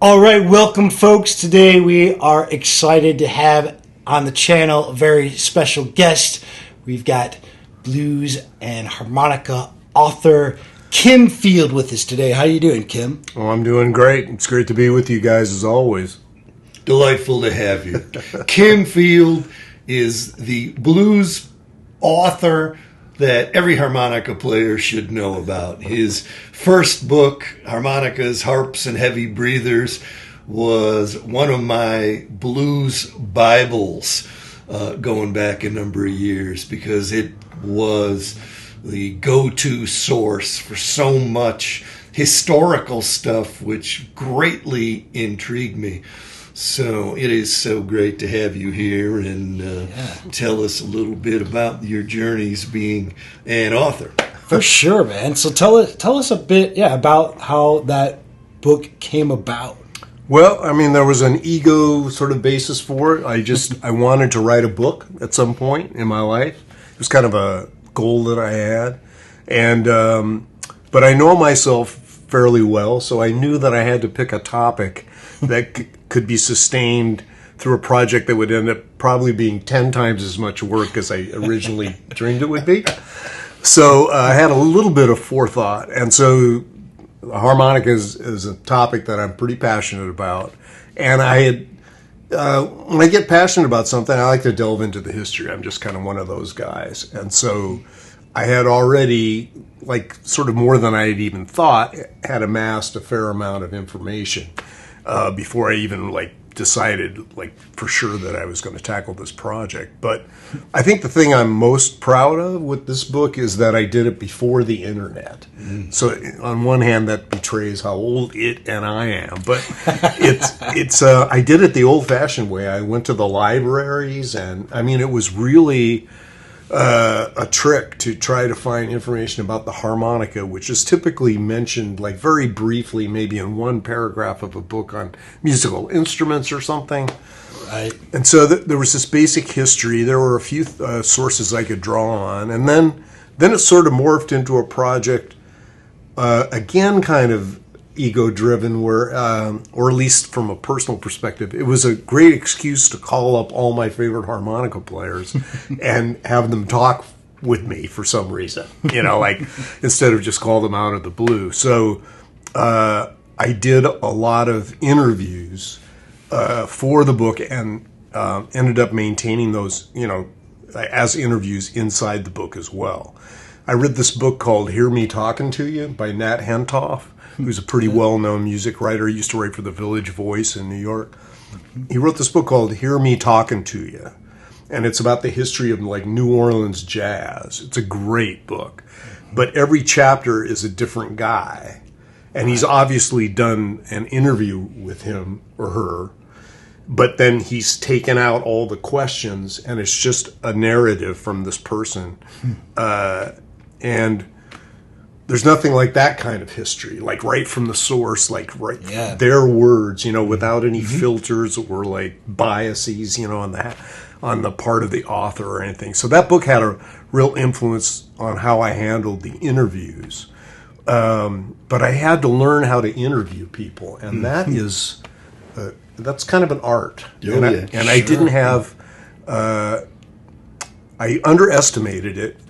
All right, welcome folks. Today we are excited to have on the channel a very special guest. We've got blues and harmonica author Kim Field with us today. How you doing, Kim? Oh, I'm doing great. It's great to be with you guys as always. Delightful to have you. Kim Field is the blues author that every harmonica player should know about. His first book, Harmonicas, Harps, and Heavy Breathers, was one of my blues Bibles going back a number of years because it was the go-to source for so much historical stuff, which greatly intrigued me. So it is so great to have you here and tell us a little bit about your journeys being an author. For sure, man. So tell us a bit, about how that book came about. Well, I mean, there was an ego sort of basis for it. I wanted to write a book at some point in my life. It was kind of a goal that I had, and but I know myself fairly well, so I knew that I had to pick a topic that could be sustained through a project that would end up probably being 10 times as much work as I originally dreamed it would be. So I had a little bit of forethought, and so harmonica is a topic that I'm pretty passionate about. And I had, when I get passionate about something, I like to delve into the history. I'm just kind of one of those guys. And so I had already, like sort of more than I had even thought, had amassed a fair amount of information before I even decided for sure that I was going to tackle this project. But I think the thing I'm most proud of with this book is that I did it before the internet. So on one hand, that betrays how old it and I am, but it's I did it the old-fashioned way. I went to the libraries, and I mean, it was really a trick to try to find information about the harmonica, which is typically mentioned very briefly, maybe in one paragraph of a book on musical instruments or something. Right. And so there was this basic history. There were a few sources I could draw on, and then it sort of morphed into a project, again, kind of ego-driven, where, or at least from a personal perspective, it was a great excuse to call up all my favorite harmonica players and have them talk with me for some reason, instead of just call them out of the blue. So I did a lot of interviews for the book and ended up maintaining those, as interviews inside the book as well. I read this book called Hear Me Talking to You by Nat Hentoff, who's a pretty well-known music writer. He used to write for the Village Voice in New York. He wrote this book called Hear Me Talking to You, and it's about the history of New Orleans jazz. It's a great book, but every chapter is a different guy, and he's obviously done an interview with him or her, but then he's taken out all the questions, and it's just a narrative from this person, and there's nothing like that kind of history, right from the source, their words, without any filters or biases, on the part of the author or anything. So that book had a real influence on how I handled the interviews. But I had to learn how to interview people, and that is, that's kind of an art. I didn't have, I underestimated it.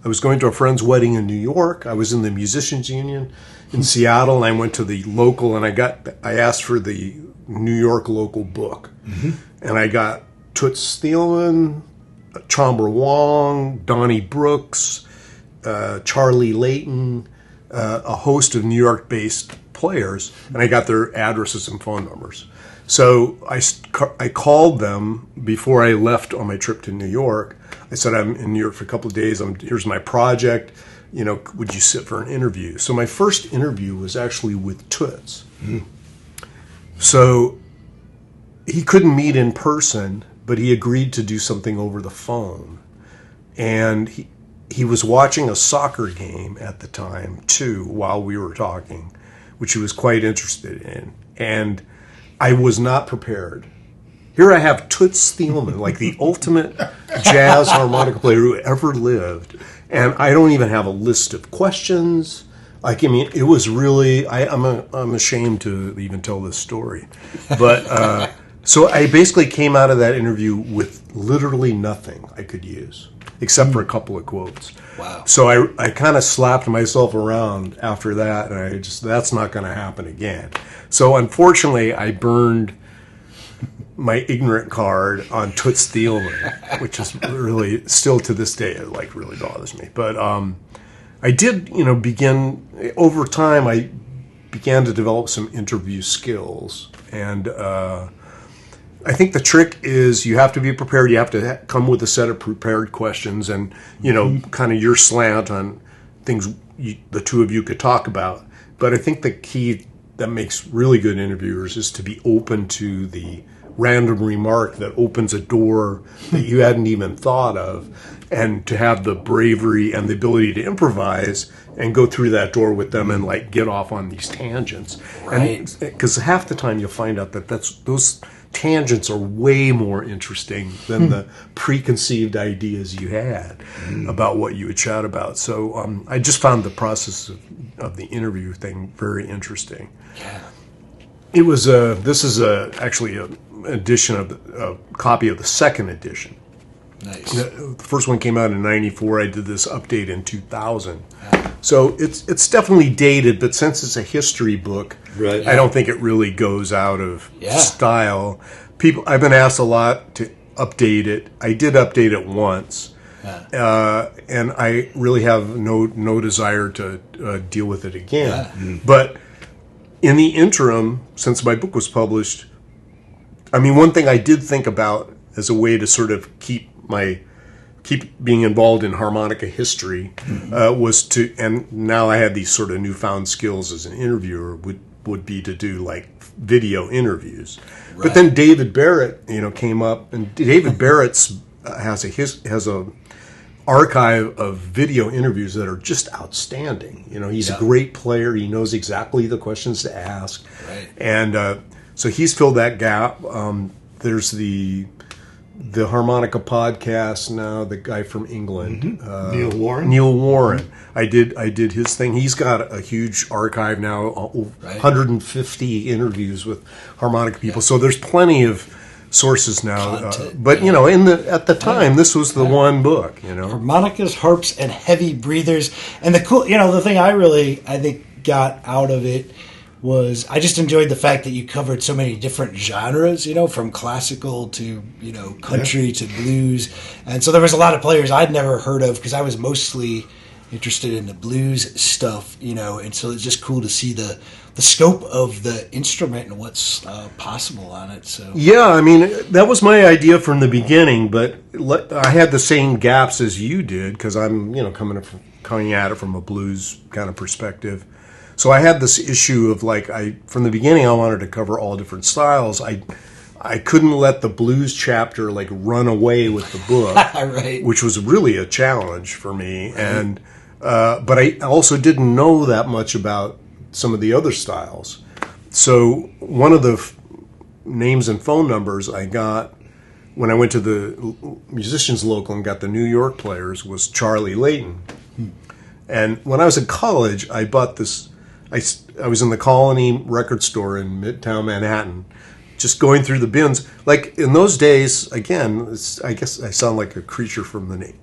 I was going to a friend's wedding in New York. I was in the Musicians Union in Seattle, and I went to the local, and I asked for the New York local book. And I got Toots Thielemans, Chambra Wong, Donnie Brooks, Charlie Leighton, a host of New York-based players, and I got their addresses and phone numbers. So I called them before I left on my trip to New York. I said, I'm in New York for a couple of days. Here's my project. Would you sit for an interview? So my first interview was actually with Toots. So he couldn't meet in person, but he agreed to do something over the phone. And he was watching a soccer game at the time, too, while we were talking, which he was quite interested in. And I was not prepared. Here I have Toots Thielemans, the ultimate jazz harmonica player who ever lived, and I don't even have a list of questions. Like, I mean, it was really. I'm ashamed to even tell this story, but so I basically came out of that interview with literally nothing I could use except for a couple of quotes. Wow. So I kind of slapped myself around after that, and that's not going to happen again. So unfortunately, I burned my ignorant card on Toots Thielemans, which is really still to this day, it like really bothers me. But I did, begin over time. I began to develop some interview skills, and I think the trick is you have to be prepared. You have to come with a set of prepared questions, and kind of your slant on things the two of you could talk about. But I think the key that makes really good interviewers is to be open to the random remark that opens a door that you hadn't even thought of, and to have the bravery and the ability to improvise and go through that door with them and like get off on these tangents. Right. Because half the time you'll find out that those tangents are way more interesting than the preconceived ideas you had about what you would chat about. So I just found the process of the interview thing very interesting. Yeah. It was this is actually an edition of a copy of the second edition. Nice. The first one came out in '94. I did this update in 2000. So it's definitely dated, but since it's a history book, right. I don't think it really goes out of Yeah. style. I've been asked a lot to update it. I did update it once, and I really have no desire to deal with it again. Yeah. But in the interim, since my book was published, I mean, one thing I did think about as a way to sort of keep being involved in harmonica history was to, and now I had these sort of newfound skills as an interviewer would be to do like video interviews. Right. But then David Barrett, came up, and David Barrett's has a archive of video interviews that are just outstanding. He's a great player. He knows exactly the questions to ask, right. And so he's filled that gap. There's the Harmonica podcast now. The guy from England, Neil Warren. I did his thing. He's got a huge archive now, 150 interviews with harmonica people. So there's plenty of sources now. But at the time, this was the one book. Harmonicas, harps, and heavy breathers. And the thing I think got out of it was I just enjoyed the fact that you covered so many different genres, from classical to, country to blues. And so there was a lot of players I'd never heard of because I was mostly interested in the blues stuff, and so it's just cool to see the scope of the instrument and what's possible on it. So yeah, I mean, that was my idea from the beginning, but I had the same gaps as you did because I'm, coming at it from a blues kind of perspective. So I had this issue of from the beginning I wanted to cover all different styles. I couldn't let the blues chapter run away with the book, right. Which was really a challenge for me. Right. And but I also didn't know that much about some of the other styles. So one of the names and phone numbers I got when I went to the musicians local and got the New York players was Charlie Leighton. And when I was in college, I bought this. I was in the Colony record store in Midtown Manhattan, just going through the bins. Like in those days, again, I guess I sound like a creature from an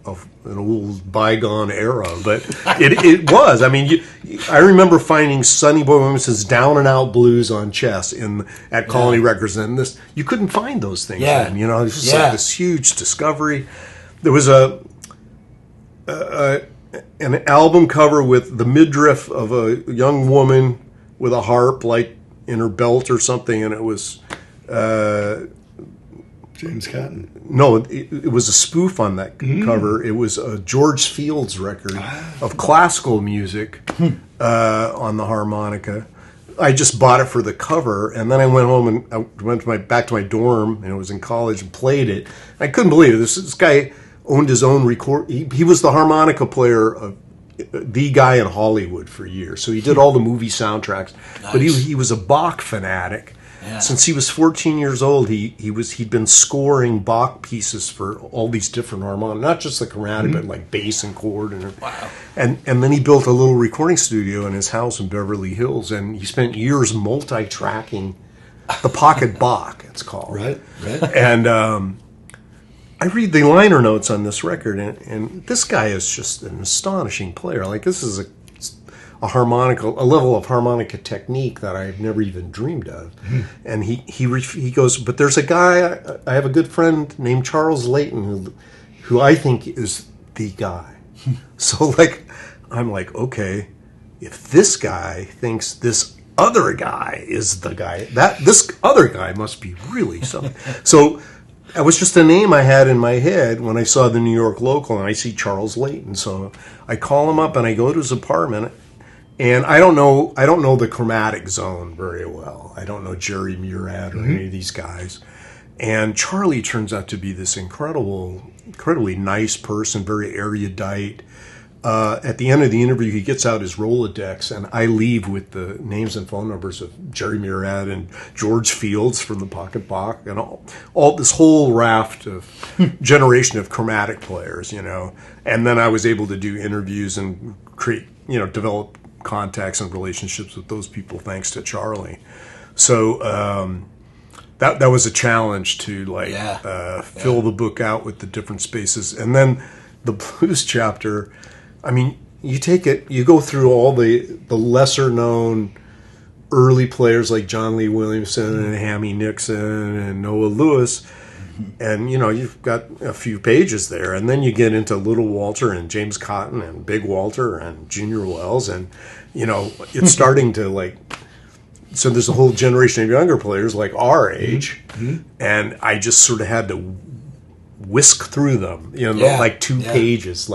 old bygone era, but it was. I mean, I remember finding Sonny Boy Williamson's Down and Out Blues on chess at Colony Records, and you couldn't find those things then. It was just like this huge discovery. There was an album cover with the midriff of a young woman with a harp in her belt or something, and it was James Cotton. No, it was a spoof on that cover. It was a George Fields record of classical music on the harmonica. I just bought it for the cover, and then I went home and I went back to my dorm, and I was in college and played it. I couldn't believe it. This guy owned his own record. He was the harmonica player, the guy in Hollywood for years. So he did all the movie soundtracks. Nice. But he was a Bach fanatic. Since he was 14 years old, he'd been scoring Bach pieces for all these different harmonics, not just the chromatic, but like bass and chord. And then he built a little recording studio in his house in Beverly Hills, and he spent years multi-tracking the pocket Bach, it's called. Right. And I read the liner notes on this record, and this guy is just an astonishing player. Like, this is a level of harmonica technique that I've never even dreamed of. And he goes, but there's a guy, I have a good friend named Charles Leighton who I think is the guy. So like, I'm like, okay, if this guy thinks this other guy is the guy, this other guy must be really something. So that was just a name I had in my head when I saw the New York local, and I see Charles Leighton. So I call him up and I go to his apartment. And I don't know the chromatic zone very well. I don't know Jerry Murad or any of these guys. And Charlie turns out to be this incredibly nice person, very erudite. At the end of the interview, he gets out his Rolodex, and I leave with the names and phone numbers of Jerry Murad and George Fields from the Pocket Bach, and all this whole raft of generation of chromatic players, And then I was able to do interviews and create, develop contacts and relationships with those people thanks to Charlie. So that was a challenge to fill the book out with the different spaces. And then the blues chapter, I mean, you go through all the lesser known early players like John Lee Williamson and Hammy Nixon and Noah Lewis, and you've got a few pages there, and then you get into Little Walter and James Cotton and Big Walter and Junior Wells, and it's starting to so there's a whole generation of younger players like our age, and I just sort of had to whisk through them, like 2 pages,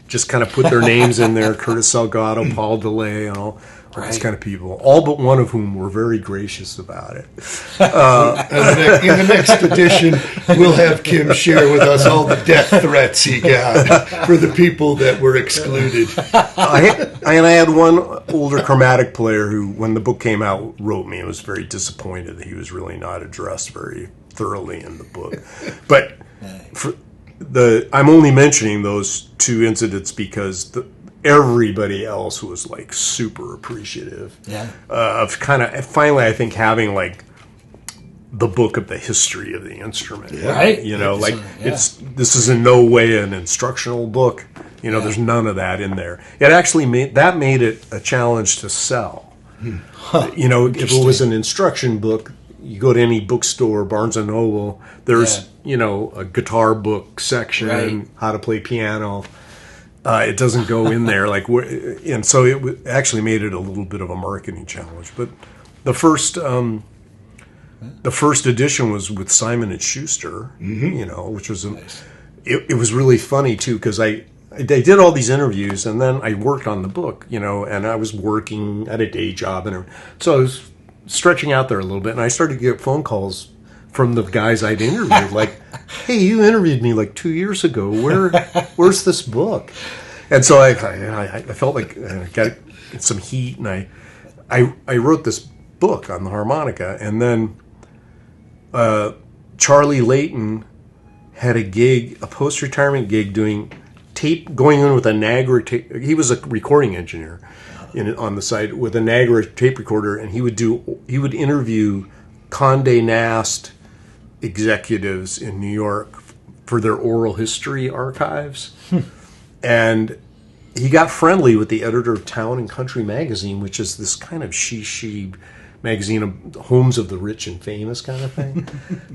just kind of put their names in there, Curtis Salgado, Paul DeLay, and all these kind of people, all but one of whom were very gracious about it. In the next edition, we'll have Kim share with us all the death threats he got for the people that were excluded. I had one older chromatic player who, when the book came out, wrote me and was very disappointed that he was really not addressed very thoroughly in the book. But I'm only mentioning those 2 incidents because everybody else was super appreciative of kind of finally, I think, having the book of the history of the instrument, right? This is in no way an instructional book. There's none of that in there. It actually made it a challenge to sell. If it was an instruction book, you go to any bookstore, Barnes and Noble, there's a guitar book section, how to play piano. It doesn't go in there, and so it actually made it a little bit of a marketing challenge. But the first edition was with Simon and Schuster, which was it was really funny too, because I did all these interviews and then I worked on the book, and I was working at a day job, and so I was stretching out there a little bit, and I started to get phone calls from the guys I'd interviewed, hey, you interviewed me 2 years ago. Where's this book? And so I felt like I got some heat, and I wrote this book on the harmonica, and then Charlie Leighton had a post-retirement gig doing tape, going in with a Niagara tape. He was a recording engineer on the side with a Niagara tape recorder, and he would interview Condé Nast executives in New York for their oral history archives. And he got friendly with the editor of Town and Country magazine, which is this kind of she magazine of homes of the rich and famous kind of thing.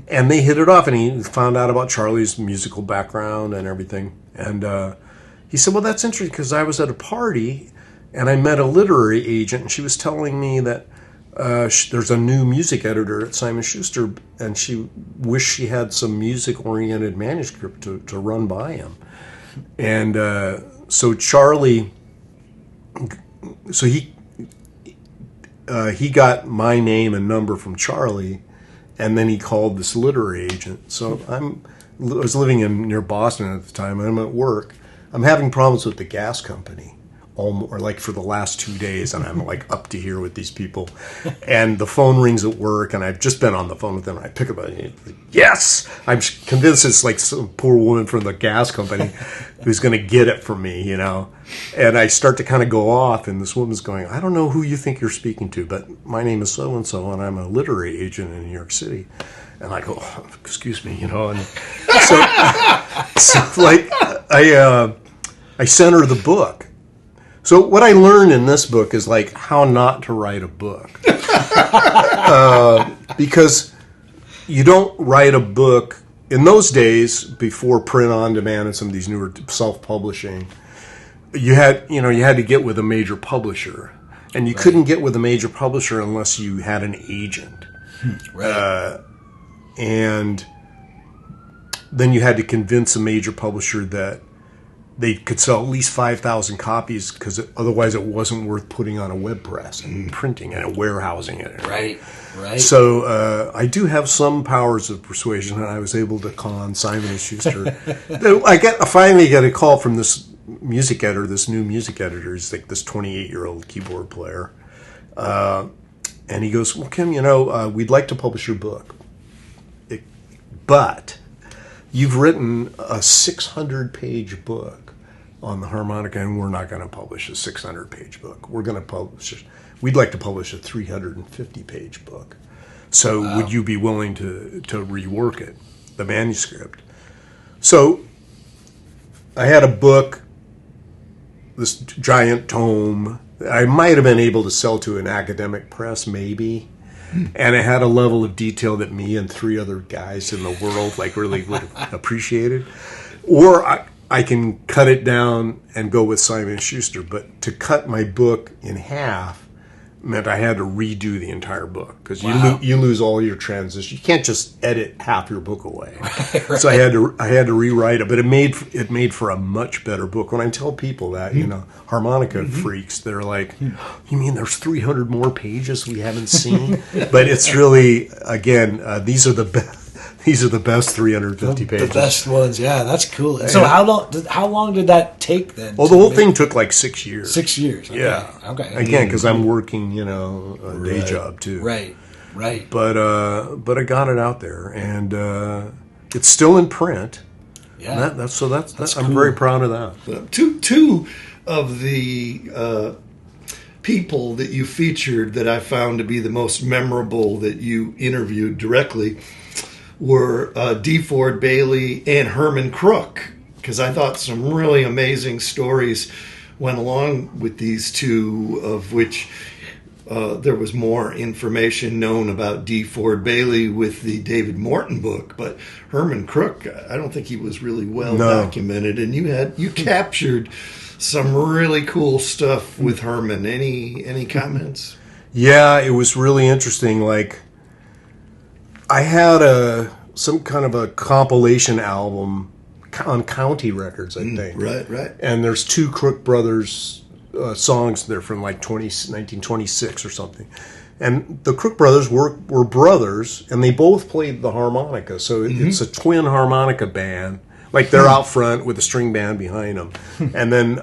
And they hit it off, and he found out about Charlie's musical background and everything. And he said, well, that's interesting, because I was at a party and I met a literary agent, and she was telling me that there's a new music editor at Simon Schuster, and she wished she had some music-oriented manuscript to run by him. And so Charlie, he got my name and number from Charlie, and then he called this literary agent. So I was living near Boston at the time, and I'm at work. I'm having problems with the gas company. or like for the last 2 days, and I'm like up to here with these people, and the phone rings at work, and I've just been on the phone with them, and I pick up yes, I'm convinced it's like some poor woman from the gas company who's going to get it from me, you know, and I start to kind of go off, and this woman's going, I don't know who you think you're speaking to, but my name is so-and-so, and I'm a literary agent in New York City. And I go, oh, excuse me, you know, and so like I sent her the book. So what I learned in this book is like how not to write a book, because you don't write a book in those days before print on demand and some of these newer self-publishing. You had to get with a major publisher, and you couldn't get with a major publisher unless you had an agent. Right. And then you had to convince a major publisher that they could sell at least 5,000 copies, because otherwise it wasn't worth putting on a web press and printing and warehousing it. Right. So I do have some powers of persuasion, and I was able to con Simon & Schuster. I finally got a call from this music editor, this new music editor. He's like this 28-year-old keyboard player. And he goes, well, Kim, we'd like to publish your book. But you've written a 600-page book on the harmonica, and we're not going to publish a 600-page book. We'd like to publish a 350-page book. So would you be willing to rework it, the manuscript? So I had a book, this giant tome. I might have been able to sell to an academic press, maybe. And it had a level of detail that me and 3 other guys in the world like really would have appreciated. Or I can cut it down and go with Simon & Schuster. But to cut my book in half meant I had to redo the entire book, because you lose all your transition. You can't just edit half your book away. Right. So I had to rewrite it, but it made for a much better book. When I tell people that, harmonica freaks, they're like, "You mean there's 300 more pages we haven't seen?" But it's really, again, these are the best. These are the best 350 pages. The best ones, yeah. That's cool. So how long did that take then? Well, the whole thing took like 6 years. 6 years. Okay. Yeah. Okay. Again, because I'm working, a day job too. Right. But I got it out there, and it's still in print. Yeah. That's cool. cool. I'm very proud of that. Two of the people that you featured that I found to be the most memorable that you interviewed directly were DeFord Bailey and Herman Crook, because I thought some really amazing stories went along with these two, of which there was more information known about DeFord Bailey with the David Morton book, but Herman Crook, I don't think he was really well documented, and you captured some really cool stuff with Herman. Any comments? Yeah, it was really interesting. Like, I had some kind of a compilation album on County Records, I think. Right. And there's 2 Crook Brothers songs there from like 1926 or something. And the Crook Brothers were brothers, and they both played the harmonica. So it's a twin harmonica band. Like, they're out front with a string band behind them. And then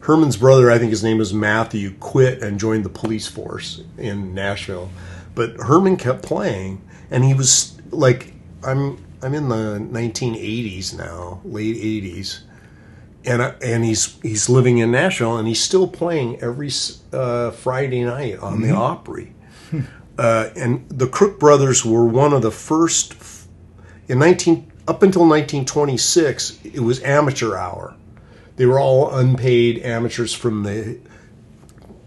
Herman's brother, I think his name was Matthew, quit and joined the police force in Nashville. But Herman kept playing, and he was like, I'm in the 1980s now, late 80s, and he's living in Nashville, and he's still playing every Friday night on the Opry. And the Crook Brothers were one of the first up until 1926. It was amateur hour. They were all unpaid amateurs from the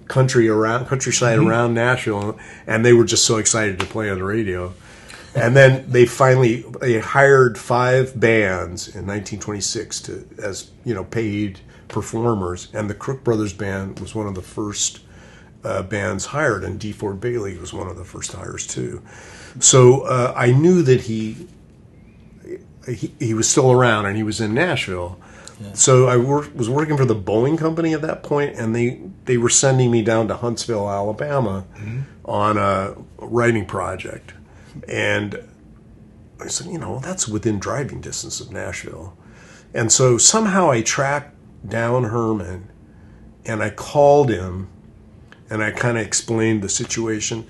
countryside around Nashville, and they were just so excited to play on the radio. And then they hired 5 bands in 1926 as paid performers, and the Crook Brothers band was one of the first bands hired, and DeFord Bailey was one of the first hires too. So I knew that he was still around, and he was in Nashville. Yeah. So I was working for the Boeing company at that point, and they were sending me down to Huntsville, Alabama, on a writing project. And I said, that's within driving distance of Nashville. And so somehow I tracked down Herman and I called him, and I kind of explained the situation.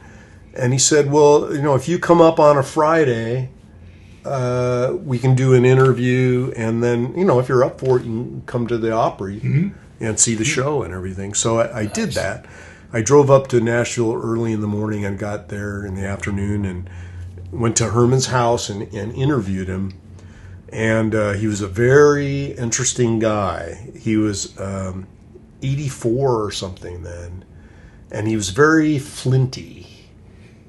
And he said, well, if you come up on a Friday, we can do an interview, and then, if you're up for it, you can come to the Opry and see the show and everything. So I did that. I drove up to Nashville early in the morning and got there in the afternoon and went to Herman's house and interviewed him. And he was a very interesting guy. He was 84 or something then, and he was very flinty.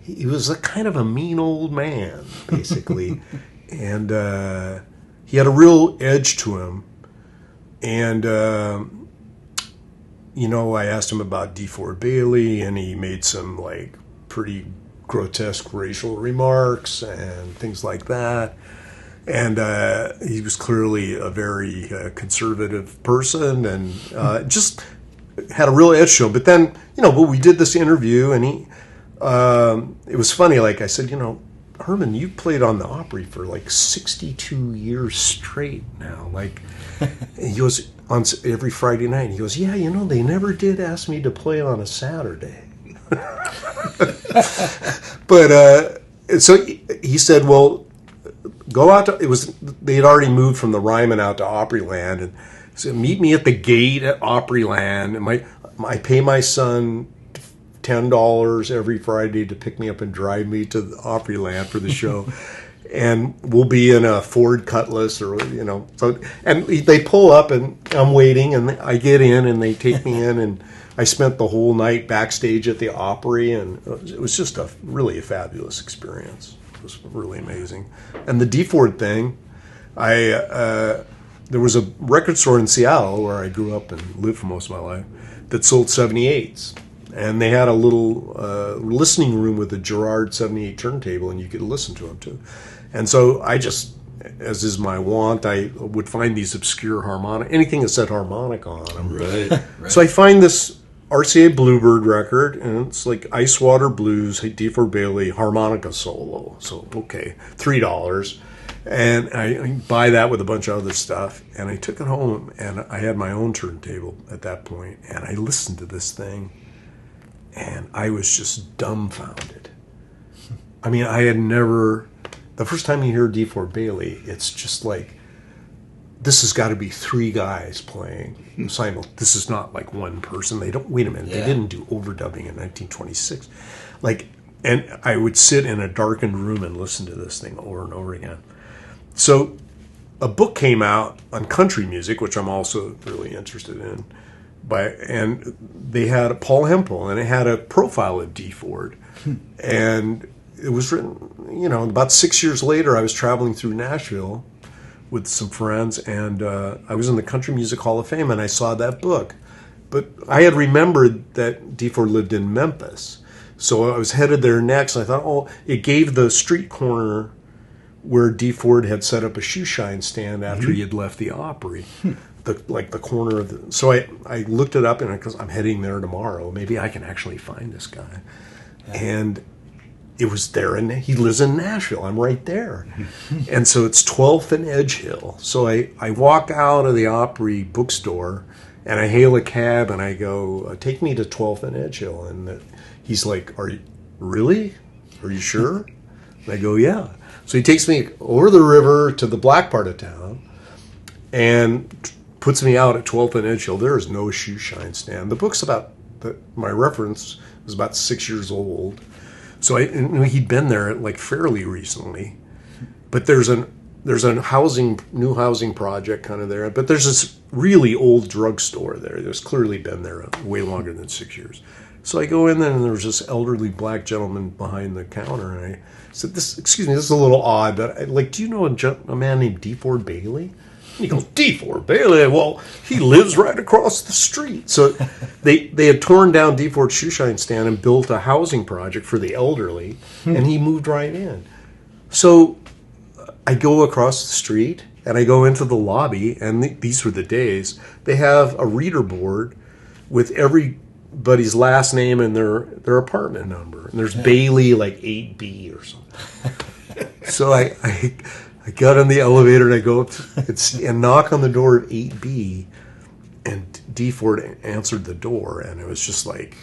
He was a kind of a mean old man, basically. And he had a real edge to him. And, I asked him about DeFord Bailey, and he made some, pretty grotesque racial remarks and things like that. And he was clearly a very conservative person and just had a real edge to him. But then, but we did this interview, and it was funny. Like I said, Herman, you played on the Opry for 62 years straight now. He goes, on every Friday night, he goes, yeah, they never did ask me to play on a Saturday. But so he said, well, go out to, they had already moved from the Ryman out to Opryland, and said, meet me at the gate at Opryland, and I pay my son $10 every Friday to pick me up and drive me to the Opryland for the show. And we'll be in a Ford Cutlass so, and they pull up and I'm waiting and I get in and they take me in, and I spent the whole night backstage at the Opry, and it was just really a fabulous experience. It was really amazing. And the DeFord thing, there was a record store in Seattle where I grew up and lived for most of my life that sold 78s. And they had a little listening room with a Gerard 78 turntable, and you could listen to them too. And so I just, as is my wont, I would find these obscure harmonica, anything that said harmonica on them. Right. So I find this RCA Bluebird record, and it's Ice Water Blues, DeFord Bailey, harmonica solo. So, okay, $3. And I buy that with a bunch of other stuff. And I took it home, and I had my own turntable at that point, and I listened to this thing. And I was just dumbfounded. I mean, I had never... The first time you hear DeFord Bailey, it's just this has got to be three guys playing simultaneously. This is not one person. They don't... Wait a minute. Yeah. They didn't do overdubbing in 1926. And I would sit in a darkened room and listen to this thing over and over again. So a book came out on country music, which I'm also really interested in. And they had Paul Hempel, and it had a profile of DeFord. And it was written, about 6 years later, I was traveling through Nashville with some friends, and I was in the Country Music Hall of Fame, and I saw that book. But I had remembered that DeFord lived in Memphis. So I was headed there next, and I thought, it gave the street corner where DeFord had set up a shoe shine stand after he had left the Opry. The corner of the... So I looked it up, and I'm heading there tomorrow. Maybe I can actually find this guy. Yeah. And it was there, and he lives in Nashville. I'm right there. And so it's 12th and Edge Hill. So I walk out of the Opry bookstore, and I hail a cab, and I go, take me to 12th and Edge Hill. And he's like, are you really? Are you sure? And I go, yeah. So he takes me over the river to the black part of town, and puts me out at 12th and Edge Hill. There is no shoe shine stand. The book's my reference was about 6 years old. So he'd been there fairly recently. But there's a new housing project kind of there. But there's this really old drugstore there. There's clearly been there way longer than 6 years. So I go in there, and there's this elderly black gentleman behind the counter. And I said, excuse me, this is a little odd, but do you know a man named DeFord Bailey? And he goes, DeFord Bailey? Well, he lives right across the street. So they had torn down DeFord's shoe shine stand and built a housing project for the elderly, and he moved right in. So I go across the street, and I go into the lobby, and these were the days. They have a reader board with everybody's last name and their apartment number. And there's Bailey 8B or something. So I got on the elevator, and I go up and knock on the door of 8B, And DeFord answered the door, and it was just like,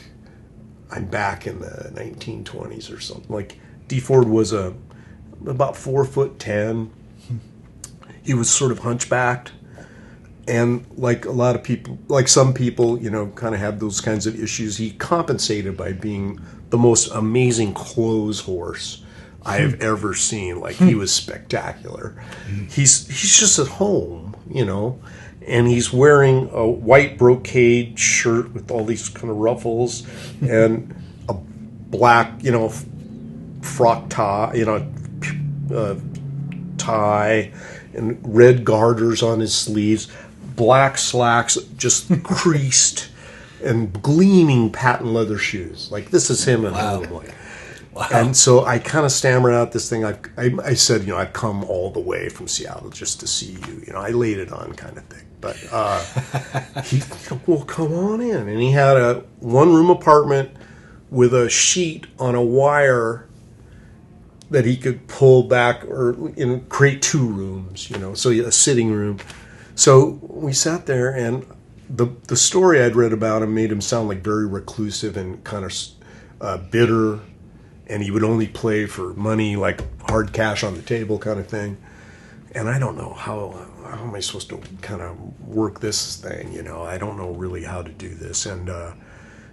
I'm back in the 1920s or something. Like, DeFord was about 4'10". He was sort of hunchbacked, and like a lot of people, like some people, you know, kind of have those kinds of issues. He compensated by being the most amazing clothes horse I have ever seen. Like, he was spectacular. He's just at home, you know, and he's wearing a white brocade shirt with all these kind of ruffles and a black, you know, frock tie, you know, tie, and red garters on his sleeves, black slacks just creased, and gleaming patent leather shoes. Like, this is him at home. Like. Wow. And so I kind of stammered out this thing. I said, you know, I've come all the way from Seattle just to see you. You know, I laid it on kind of thing. But he said, well, come on in. And he had a one-room apartment with a sheet on a wire that he could pull back or create 2 rooms, you know, so a sitting room. So we sat there, and the story I'd read about him made him sound like very reclusive and kind of bitter, and he would only play for money, like hard cash on the table kind of thing. And I don't know how am I supposed to kind of work this thing, you know? I don't know really how to do this. And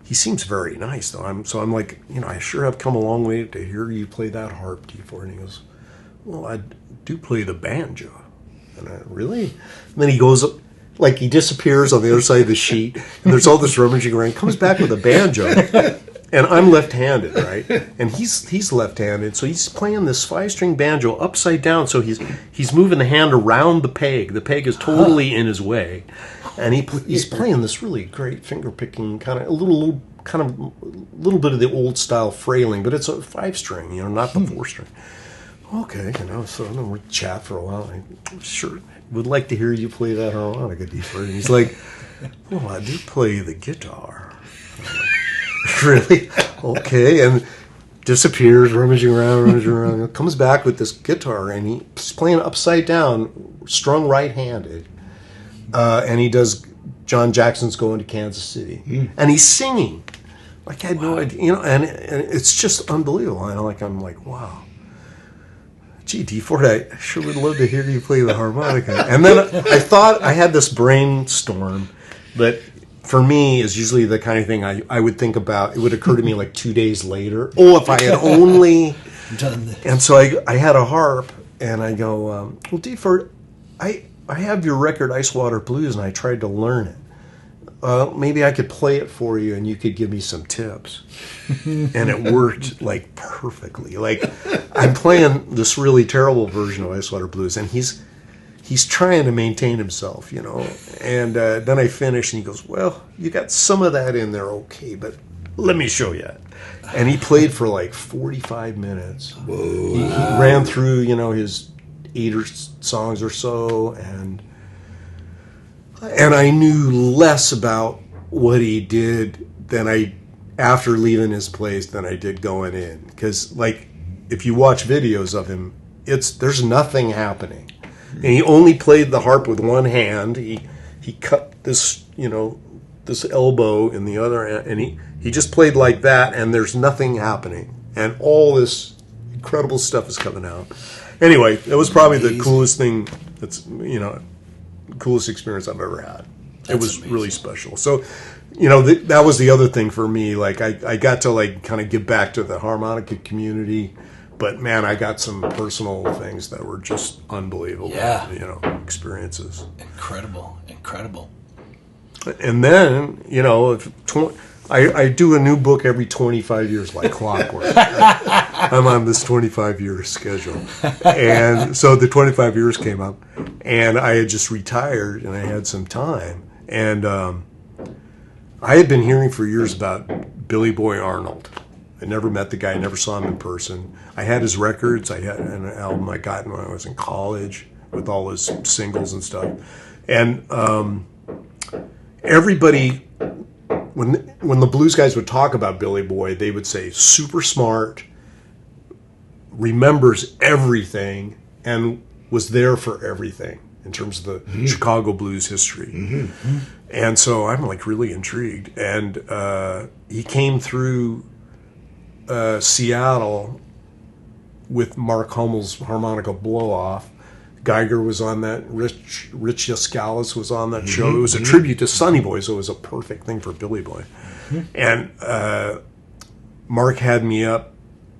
he seems very nice, though. I'm like, you know, I sure have come a long way to hear you play that harp, DeFord. And he goes, well, I do play the banjo. And I, really? And then he goes, like, he disappears on the other side of the sheet, and there's all this rummaging around. He comes back with a banjo. And I'm left-handed, right? And he's left-handed, so he's playing this 5-string banjo upside down. So he's moving the hand around the peg. The peg is totally in his way, and he's playing this really great finger-picking kind of a little bit of the old-style frailing, but it's a 5-string, you know, not the 4-string. Okay, you know, so then we chat for a while. I sure would like to hear you play that harmonica, DeFord. And he's like, well, I do play the guitar. Really? Okay. And disappears, rummaging around, comes back with this guitar, and he's playing upside down, strung right-handed. And he does John Jackson's Going to Kansas City. And he's singing. Like, I had no idea, you know, and it's just unbelievable. And I'm like, wow. Gee, DeFord, I sure would love to hear you play the harmonica. And then I thought I had this brainstorm that, for me, is usually the kind of thing I would think about. It would occur to me like 2 days later. Oh, if I had only done this. And so I had a harp, and I go, well, DeFord, I have your record Ice Water Blues, and I tried to learn it. Maybe I could play it for you, and you could give me some tips. And it worked like perfectly. Like, I'm playing this really terrible version of Ice Water Blues, and he's trying to maintain himself, you know. And then I finish, and he goes, well, you got some of that in there, okay, but let me show you. And he played for like 45 minutes. Whoa. He ran through, you know, his 8 songs or so, and I knew less about what he did after leaving his place than I did going in. Because, like, if you watch videos of him, there's nothing happening. And he only played the harp with one hand. He cut this, you know, this elbow in the other hand, and he just played like that, and there's nothing happening. And all this incredible stuff is coming out. Anyway, it was probably the coolest thing coolest experience I've ever had. It was amazing. Really special. So, you know, that was the other thing for me. Like, I got to, like, kind of give back to the harmonica community. But, man, I got some personal things that were just unbelievable, you know, experiences. Incredible. And then, you know, I do a new book every 25 years, like clockwork. I'm on this 25-year schedule. And so the 25 years came up, and I had just retired, and I had some time. And I had been hearing for years about Billy Boy Arnold. I never met the guy, never saw him in person. I had his records. I had an album I got when I was in college with all his singles and stuff. And everybody, when the blues guys would talk about Billy Boy, they would say super smart, remembers everything, and was there for everything. in terms of the Chicago blues history. And so I'm like really intrigued. And he came through Seattle with Mark Hummel's Harmonica Blow Off. Geiger was on that. Rich Yaskalis was on that show. It was a tribute to Sonny Boy, so it was a perfect thing for Billy Boy. And Mark had me up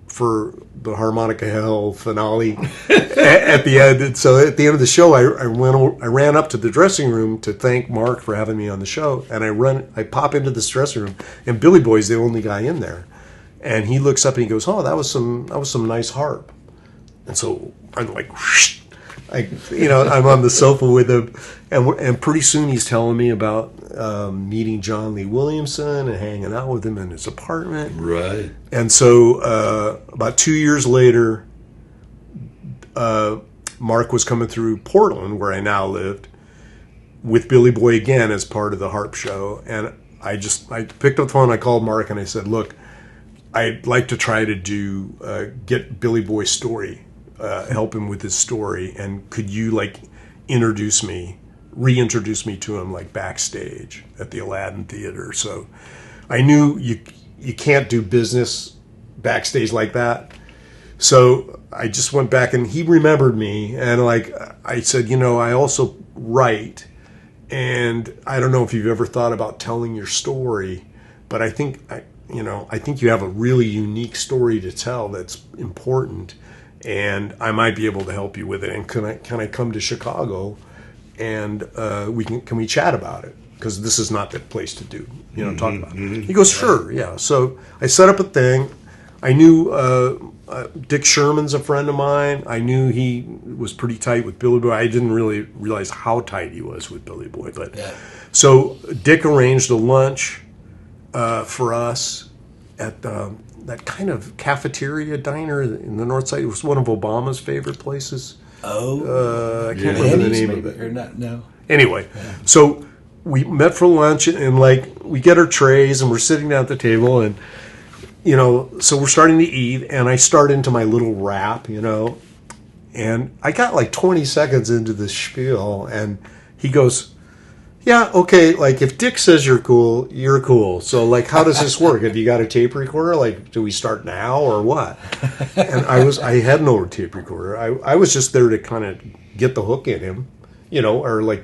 for the Harmonica Hell finale at the end. And so at the end of the show, I ran up to the dressing room to thank Mark for having me on the show. And I pop into this dressing room, and Billy Boy's the only guy in there. And he looks up and he goes, "Oh, that was some nice harp." And so I'm like, whoosh. I'm on the sofa with him, and pretty soon he's telling me about meeting John Lee Williamson and hanging out with him in his apartment. Right. And so about 2 years later, Mark was coming through Portland, where I now lived, with Billy Boy again as part of the harp show. And I picked up the phone, I called Mark, and I said, "Look, I'd like to try to get Billy Boy's story. Help him with his story, and could you reintroduce me to him backstage at the Aladdin Theater?" So I knew you can't do business backstage like that. So I just went back, and he remembered me, and I said, I also write, and I don't know if you've ever thought about telling your story, but I think you have a really unique story to tell that's important. And I might be able to help you with it. And can I come to Chicago, and can we chat about it? Because this is not the place to talk about it. He goes, "Sure, yeah." So I set up a thing. I knew Dick Sherman's a friend of mine. I knew he was pretty tight with Billy Boy. I didn't really realize how tight he was with Billy Boy, but so Dick arranged a lunch for us at that kind of cafeteria diner in the North Side. It was one of Obama's favorite places. I can't remember the name of it. Or not, no. Anyway, so we met for lunch, and we get our trays, and we're sitting down at the table, and so we're starting to eat, and I start into my little rap, and I got 20 seconds into this spiel, and he goes, "Yeah, okay, if Dick says you're cool, you're cool. So, how does this work? Have you got a tape recorder? Do we start now or what?" And I had no tape recorder. I was just there to kind of get the hook in him, or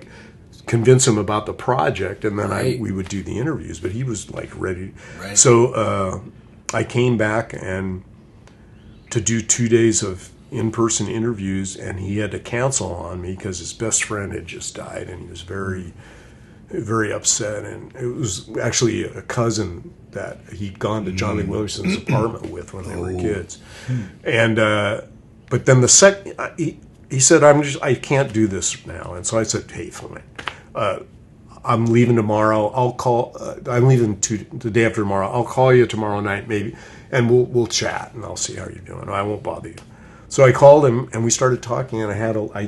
convince him about the project, and then we would do the interviews. But he was ready. Right. So I came back and to do 2 days of in-person interviews, and he had to cancel on me because his best friend had just died, and he was very, very upset. And it was actually a cousin that he'd gone to Johnny Williamson's apartment with when they were kids. And but then he said, I can't do this now. And so I said, "Hey, fine. I'm leaving tomorrow. I'll call. I'm leaving the day after tomorrow. I'll call you tomorrow night, maybe, and we'll chat, and I'll see how you're doing. I won't bother you." So I called him, and we started talking. And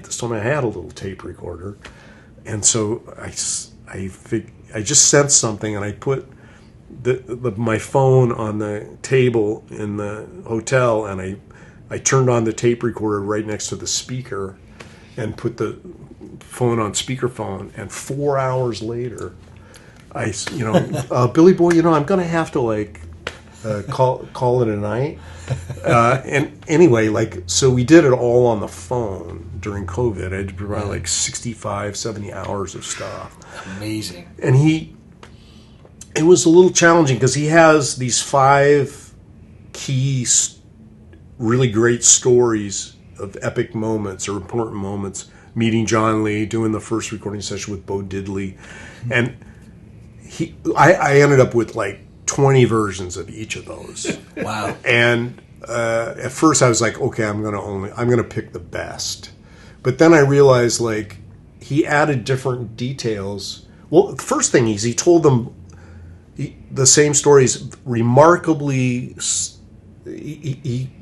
this time I had a little tape recorder, and so I just sensed something, and I put my phone on the table in the hotel, and I turned on the tape recorder right next to the speaker, and put the phone on speakerphone. And 4 hours later, Billy Boy, I'm going to have to call it a night. And anyway, so we did it all on the phone during COVID. I did probably 65, 70 hours of stuff. Amazing. And it was a little challenging because he has these 5 key, really great stories of epic moments or important moments. Meeting John Lee, doing the first recording session with Bo Diddley. And I ended up with 20 versions of each of those. Wow. And at first I was like, okay, I'm gonna pick the best. But then I realized he added different details. Well, the first thing is he told them the same stories remarkably.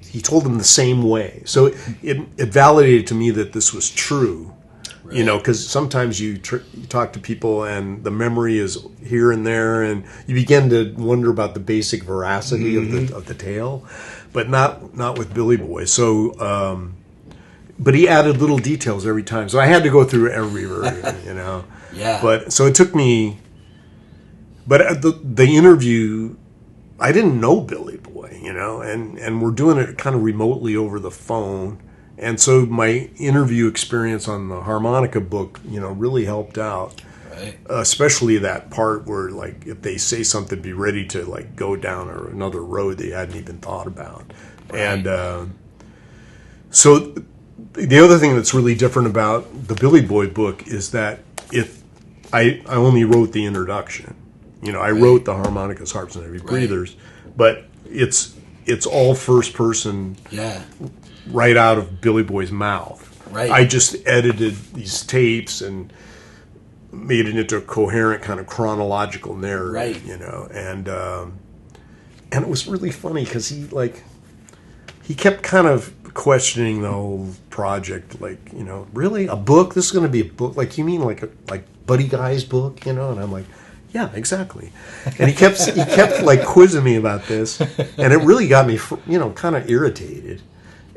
He told them the same way, so it validated to me that this was true. Right. Because sometimes you talk to people and the memory is here and there, and you begin to wonder about the basic veracity of the tale, but not with Billy Boy. So but he added little details every time. So I had to go through every version, you know. Yeah. But so it took me. But at the interview, I didn't know Billy Boy, you know, and we're doing it kind of remotely over the phone. And so my interview experience on the harmonica book, you know, really helped out. Right. Especially that part where, like, if they say something, be ready to, like, go down another road they hadn't even thought about. Right. And so the other thing that's really different about the Billy Boy book is that I only wrote the introduction. You know, I wrote the harmonicas, harps, and heavy breathers, but it's all first person, right out of Billy Boy's mouth. Right. I just edited these tapes and made it into a coherent kind of chronological narrative. Right. You know, and it was really funny because he kept kind of questioning the whole project, like, you know, really a book? This is going to be a book? Like, you mean like Buddy Guy's book, you know? And I'm like, yeah, exactly. And he kept like quizzing me about this, and it really got me, you know, kind of irritated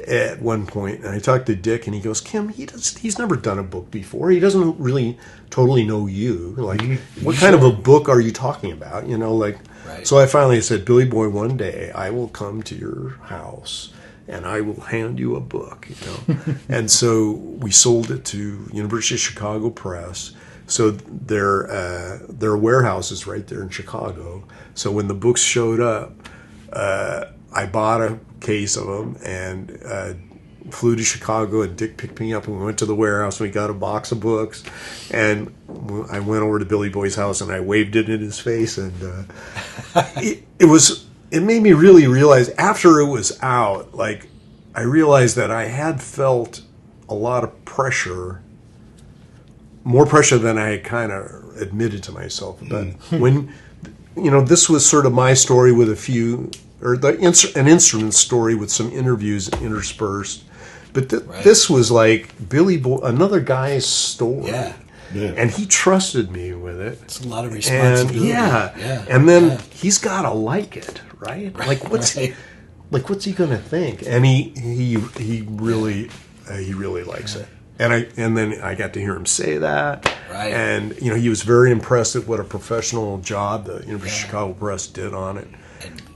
at one point. And I talked to Dick, and he goes, Kim, he's never done a book before. He doesn't really totally know you. Like, what kind of a book are you talking about? You know, like. Right. So I finally said, Billy Boy, one day I will come to your house and I will hand you a book, you know. And so we sold it to University of Chicago Press. So their warehouse is right there in Chicago. So when the books showed up, I bought a case of them and flew to Chicago, and Dick picked me up, and we went to the warehouse, and we got a box of books, and I went over to Billy Boy's house, and I waved it in his face, and it made me really realize, after it was out, like, I realized that I had felt a lot of pressure, more pressure than I had kind of admitted to myself. But when, you know, this was sort of my story with a few, or an instrument story with some interviews interspersed. But this was like Billy Boy, another guy's story. Yeah. And he trusted me with it. It's a lot of responsibility. And, and then he's got to like it, right? Like, what's he going to think? And he really likes it. And then I got to hear him say that. Right. And, you know, he was very impressed at what a professional job the University of Chicago Press did on it.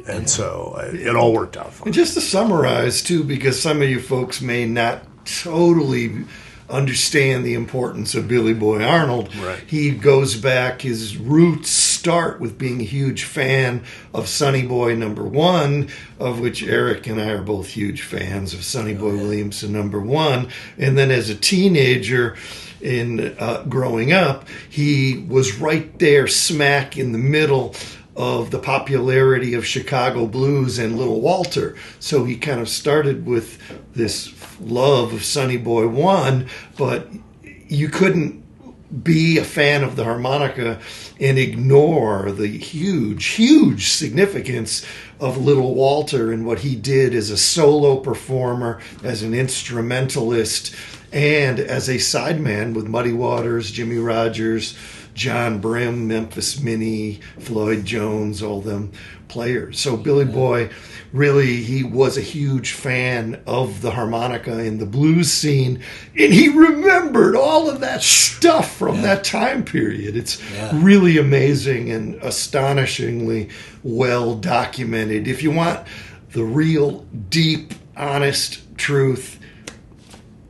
And so it all worked out fine. And just to summarize, too, because some of you folks may not totally understand the importance of Billy Boy Arnold. Right. He goes back, his roots start with being a huge fan of Sonny Boy #1, of which Eric and I are both huge fans of Sonny Boy Williamson #1. And then as a teenager, in growing up, he was right there smack in the middle of the popularity of Chicago blues and Little Walter. So he kind of started with this love of Sonny Boy 1, but you couldn't be a fan of the harmonica and ignore the huge significance of Little Walter and what he did as a solo performer, as an instrumentalist, and as a sideman with Muddy Waters, Jimmy Rogers, John Brim, Memphis Minnie, Floyd Jones, all them players. So Billy Boy, really, he was a huge fan of the harmonica in the blues scene, and he remembered all of that stuff from that time period. It's really amazing and astonishingly well documented. If you want the real, deep, honest truth,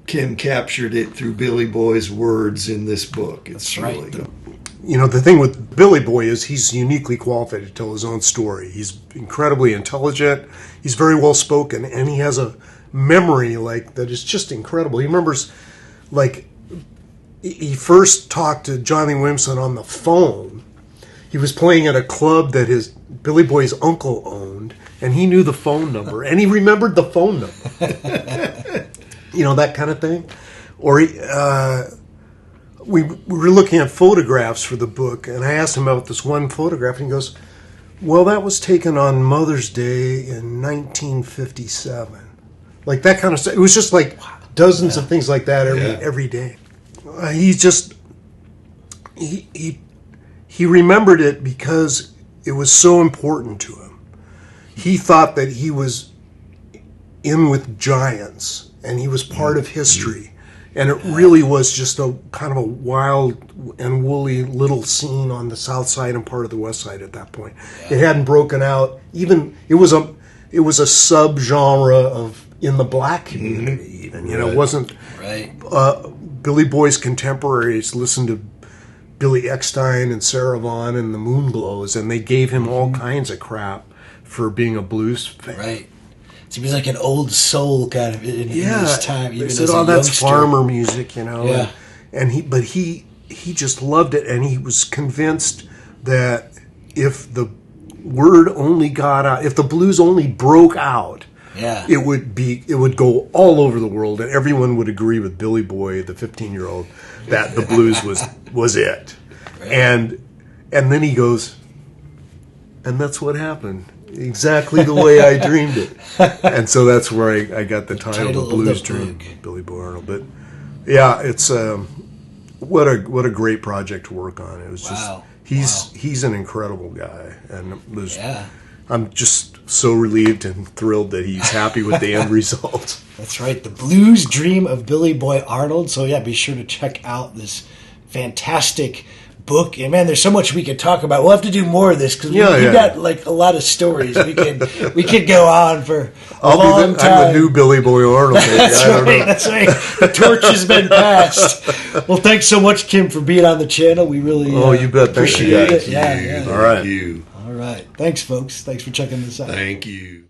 Kim captured it through Billy Boy's words in this book. It's really good. You know, the thing with Billy Boy is he's uniquely qualified to tell his own story. He's incredibly intelligent, he's very well spoken, and he has a memory like that is just incredible. He remembers, like, he first talked to Johnny Williamson on the phone. He was playing at a club that his Billy Boy's uncle owned, and he knew the phone number, and he remembered the phone number. You know, that kind of thing. Or we were looking at photographs for the book, and I asked him about this one photograph, and he goes, well, that was taken on Mother's Day in 1957. Like, that kind of stuff. It was just like dozens of things like that every day. He remembered it because it was so important to him. He thought that he was in with giants, and he was part of history. And it really was just a kind of a wild and woolly little scene on the south side and part of the west side at that point. It hadn't broken out. Even it was a subgenre of in the black community. Even it wasn't Billy Boy's contemporaries listened to Billy Eckstine and Sarah Vaughan and the Moonglows, and they gave him all kinds of crap for being a blues fan. Right. So he was like an old soul kind of in his time. Even they said, as a that's youngster. farmer music, Yeah. And he just loved it, and he was convinced that if the word only got out, if the blues only broke out, it would go all over the world, and everyone would agree with Billy Boy, the 15-year-old, that the blues was it. Right. And then he goes, and that's what happened. Exactly the way I dreamed it. And so that's where I got the title The Blues Dream, Billy Boy Arnold. But yeah, it's what a great project to work on. It was just he's an incredible guy, and I'm just so relieved and thrilled that he's happy with the end result. That's right, The Blues Dream of Billy Boy Arnold. So yeah, be sure to check out this fantastic book. And man, there's so much we could talk about. We'll have to do more of this because we got like a lot of stories. We could go on for a long time. I'm the new Billy Boy Arnold. That's right. The torch has been passed. Well, thanks so much, Kim, for being on the channel. We really you bet. Appreciate it. All right. All right. Thanks, folks. Thanks for checking this out. Thank you.